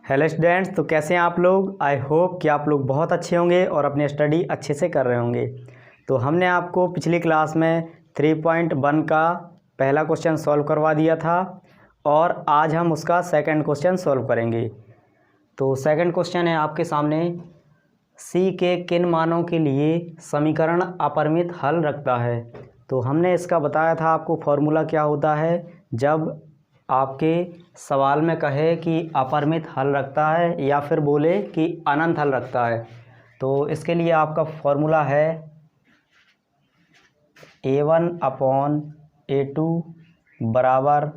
Hello students, तो कैसे हैं आप लोग। आई होप कि आप लोग बहुत अच्छे होंगे और अपनी स्टडी अच्छे से कर रहे होंगे। तो हमने आपको पिछली क्लास में 3.1 का पहला क्वेश्चन सॉल्व करवा दिया था और आज हम उसका सेकंड क्वेश्चन सॉल्व करेंगे। तो सेकंड क्वेश्चन है आपके सामने, सी के किन मानों के लिए समीकरण अपरिमित हल रखता है। तो हमने इसका बताया था आपको फॉर्मूला क्या होता है जब आपके सवाल में कहे कि अपरिमित हल रखता है या फिर बोले कि अनंत हल रखता है। तो इसके लिए आपका फॉर्मूला है a1/a2 बराबर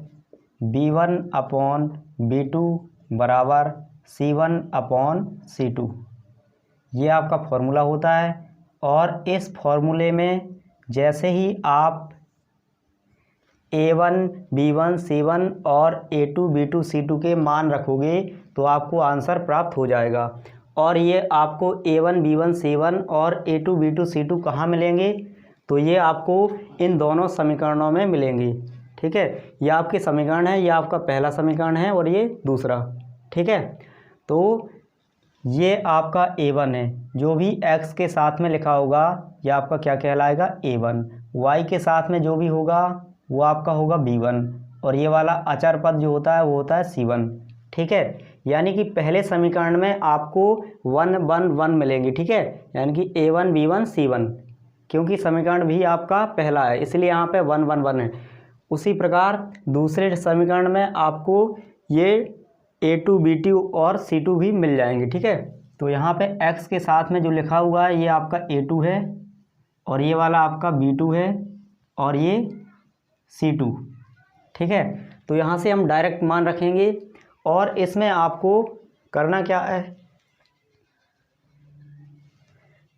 b1/b2 बराबर c1/c2। ये आपका फॉर्मूला होता है और इस फॉर्मूले में जैसे ही आप a1 b1 c1 और a2 b2 c2 के मान रखोगे तो आपको आंसर प्राप्त हो जाएगा। और ये आपको a1 b1 c1 और a2 b2 c2 कहाँ मिलेंगे, तो ये आपको इन दोनों समीकरणों में मिलेंगे। ठीक है, ये आपके समीकरण है, ये आपका पहला समीकरण है और ये दूसरा। ठीक है, तो ये आपका a1 है, जो भी x के साथ में लिखा होगा ये आपका क्या कहलाएगा a1। y के साथ में जो भी होगा वो आपका होगा b1 और ये वाला अचर पद जो होता है वो होता है c1। ठीक है, यानी कि पहले समीकरण में आपको 1 1 1 मिलेंगे। ठीक है, यानी कि a1 b1 c1, क्योंकि समीकरण भी आपका पहला है इसलिए यहाँ पे 1 1 1 है। उसी प्रकार दूसरे समीकरण में आपको ये a2 b2 और c2 भी मिल जाएंगे। ठीक है, तो यहाँ पे x के साथ में जो लिखा हुआ है ये आपका a2 है और ये वाला आपका b2 है और ये c2। ठीक है, तो यहाँ से हम डायरेक्ट मान रखेंगे और इसमें आपको करना क्या है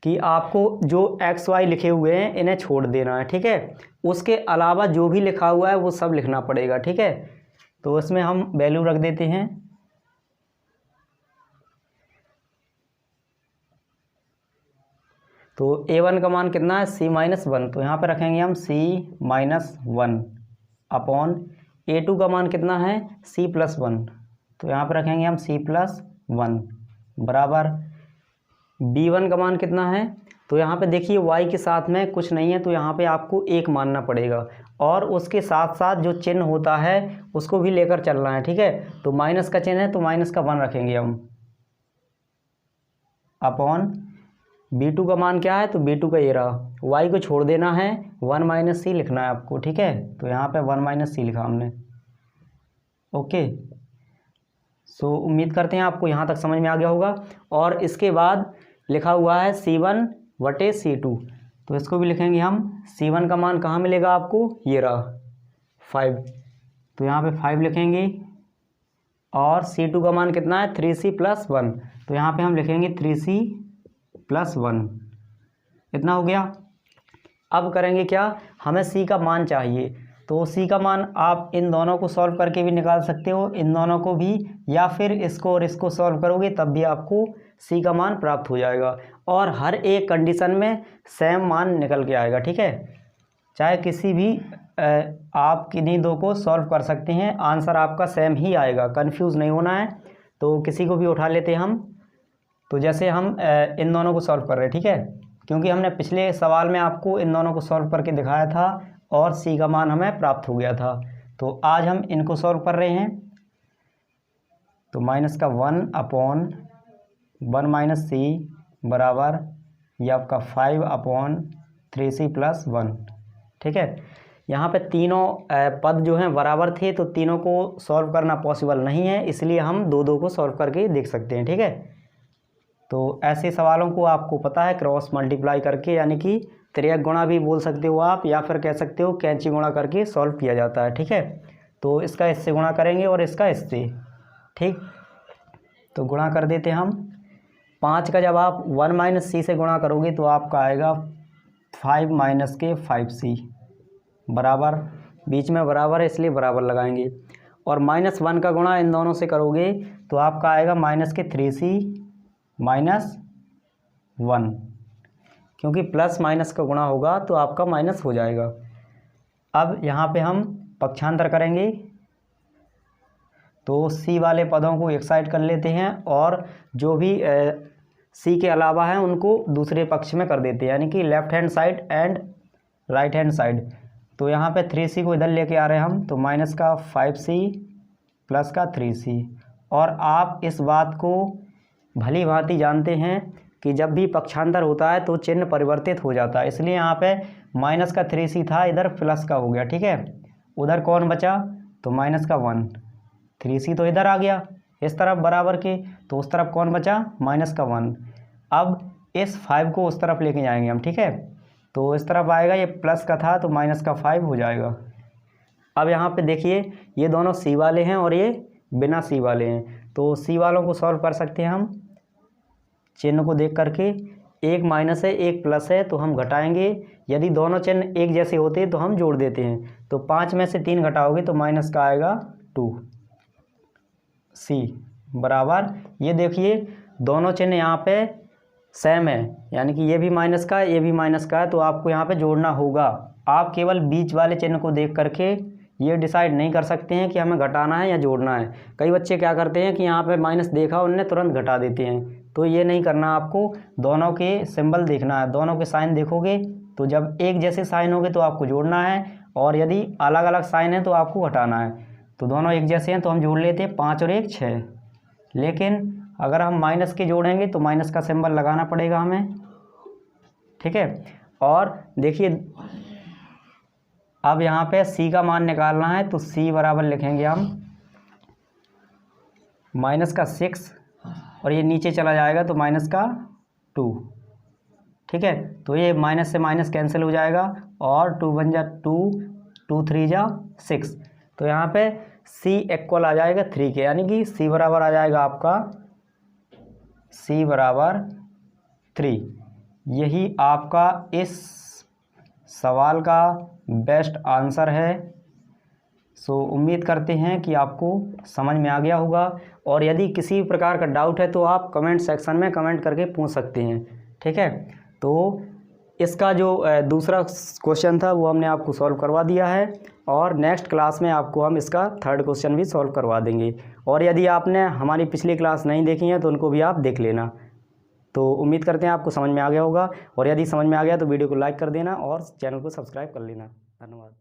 कि आपको जो x y लिखे हुए हैं इन्हें छोड़ देना है। ठीक है, उसके अलावा जो भी लिखा हुआ है वो सब लिखना पड़ेगा। ठीक है, तो इसमें हम वैल्यू रख देते हैं। तो a1 का मान कितना है c-1, तो यहाँ पे रखेंगे हम c-1 अपॉन a2 का मान कितना है c+1, तो यहाँ पे रखेंगे हम c+1 बराबर b1 का मान कितना है, तो यहाँ पे देखिए y के साथ में कुछ नहीं है तो यहाँ पे आपको 1 मानना पड़ेगा और उसके साथ साथ जो चिन्ह होता है उसको भी लेकर चलना है। ठीक है, तो माइनस का चिन्ह है तो माइनस का 1 रखेंगे हम अपॉन b2 का मान क्या है, तो b2 का ये रहा, y को छोड़ देना है 1 - c लिखना है आपको। ठीक है, तो यहाँ पे 1 - c लिखा हमने। ओके, सो उम्मीद करते हैं आपको यहाँ तक समझ में आ गया होगा। और इसके बाद लिखा हुआ है c1/c2, तो इसको भी लिखेंगे हम। c1 का मान कहाँ मिलेगा आपको, ये रहा 5, तो यहाँ पे 5 लिखेंगे और c2 का मान कितना है 3c+1, तो यहाँ पे हम लिखेंगे 3c+1। इतना हो गया। अब करेंगे क्या, हमें c का मान चाहिए, तो c का मान आप इन दोनों को सॉल्व करके भी निकाल सकते हो, इन दोनों को भी, या फिर इसको और इसको सॉल्व करोगे तब भी आपको c का मान प्राप्त हो जाएगा। और हर एक कंडीशन में सेम मान निकल के आएगा। ठीक है, चाहे किसी भी आप किन्हीं दो को सॉल्व कर सकते हैं, आंसर आपका सेम ही आएगा, कंफ्यूज नहीं होना है। तो किसी को भी उठा लेते हैं हम, तो जैसे हम इन दोनों को सॉल्व कर रहे हैं। ठीक है, क्योंकि हमने पिछले सवाल में आपको इन दोनों को सॉल्व करके दिखाया था और c का मान हमें प्राप्त हो गया था, तो आज हम इनको सॉल्व कर रहे हैं। तो माइनस का 1/1 - c बराबर ये आपका 5/3c+1। ठीक है, यहाँ पे तीनों पद जो हैं बराबर थे तो तीनों को सॉल्व करना पॉसिबल नहीं है, इसलिए हम दो दो को सॉल्व करके देख सकते हैं। ठीक है, तो ऐसे सवालों को आपको पता है क्रॉस मल्टीप्लाई करके, यानी कि त्रियक गुणा भी बोल सकते हो आप, या फिर कह सकते हो कैंची गुणा करके सॉल्व किया जाता है। ठीक है, तो इसका इससे गुणा करेंगे और इसका इससे। ठीक, तो गुणा कर देते हम। 5 का जब आप 1 - c से गुणा करोगे तो आपका आएगा 5 - के 5c बराबर, बीच में बराबर है इसलिए बराबर लगाएंगे, और -1 का गुणा इन दोनों से करोगे तो आपका आएगा -के 3c - 1, क्योंकि प्लस माइनस का गुणा होगा तो आपका माइनस हो जाएगा। अब यहाँ पे हम पक्षांतर करेंगे तो सी वाले पदों को एक साइड कर लेते हैं और जो भी सी के अलावा हैं उनको दूसरे पक्ष में कर देते हैं, यानी कि left hand side and right hand side. तो यहाँ पे 3c को इधर लेके आ रहे हैं हम, तो माइनस का 5c प्लस का 3c। और आप इस बात को भली भांति जानते हैं कि जब भी पक्षांतर होता है तो चिन्ह परिवर्तित हो जाता है, इसलिए यहाँ पे माइनस का 3c था, इधर प्लस का हो गया, ठीक है। उधर कौन बचा, तो माइनस का 1, 3c तो इधर आ गया इस तरफ बराबर के, तो उस तरफ कौन बचा, माइनस का 1। अब इस 5 को उस तरफ लेके जाएंगे हम, ठीक है। तो इस तरफ आएगा, ये प्लस का था तो माइनस का 5 हो जाएगा। अब यहाँ पे देखिए ये दोनों सी वाले हैं और ये बिना सी वाले हैं, तो सी वालों को सॉल्व कर सकते हैं हम चिन्ह को देख करके। एक माइनस है एक प्लस है तो हम घटाएंगे, यदि दोनों चिन्ह एक जैसे होते तो हम जोड़ देते हैं। तो 5 में से 3 घटाओगे तो माइनस का आएगा 2c बराबर, ये देखिए दोनों चिन्ह यहाँ पे सेम है, यानी कि ये भी माइनस का है ये भी माइनस का है, तो आपको यहाँ पे जोड़ना होगा। आप केवल बीच वाले चिन्ह को देख करके ये डिसाइड नहीं कर सकते हैं कि हमें घटाना है या जोड़ना है। कई बच्चे क्या करते हैं कि यहाँ पे माइनस देखा उन्होंने तुरंत घटा देते हैं, तो ये नहीं करना, आपको दोनों के सिंबल देखना है, दोनों के साइन देखोगे तो जब एक जैसे साइन होंगे तो आपको जोड़ना है, और यदि अलग अलग साइन है तो आपको घटाना है। तो दोनों एक जैसे हैं तो हम जोड़ लेते हैं, 5 और 1 6। लेकिन अगर हम माइनस के जोड़ेंगे तो माइनस का सिंबल लगाना पड़ेगा हमें, ठीक है। और देखिए अब यहाँ पे c का मान निकालना है, तो c बराबर लिखेंगे हम माइनस का 6 और ये नीचे चला जाएगा तो माइनस का 2, ठीक है। तो ये माइनस से माइनस कैंसिल हो जाएगा और 2 बन जा 2, 2 3 जा 6, तो यहाँ पे c इक्वल आ जाएगा 3 के, यानी कि c बराबर आ जाएगा आपका c बराबर 3। यही आपका इस सवाल का बेस्ट आंसर है। सो उम्मीद करते हैं कि आपको समझ में आ गया होगा, और यदि किसी प्रकार का डाउट है तो आप कमेंट सेक्शन में कमेंट करके पूछ सकते हैं, ठीक है। तो इसका जो दूसरा क्वेश्चन था वो हमने आपको सॉल्व करवा दिया है, और नेक्स्ट क्लास में आपको हम इसका थर्ड क्वेश्चन भी सॉल्व करवा देंगे। और यदि आपने हमारी पिछली क्लास नहीं देखी है तो उनको भी आप देख लेना। तो उम्मीद करते हैं आपको समझ में आ गया होगा, और यदि समझ में आ गया तो वीडियो को लाइक कर देना और चैनल को सब्सक्राइब कर लेना। धन्यवाद।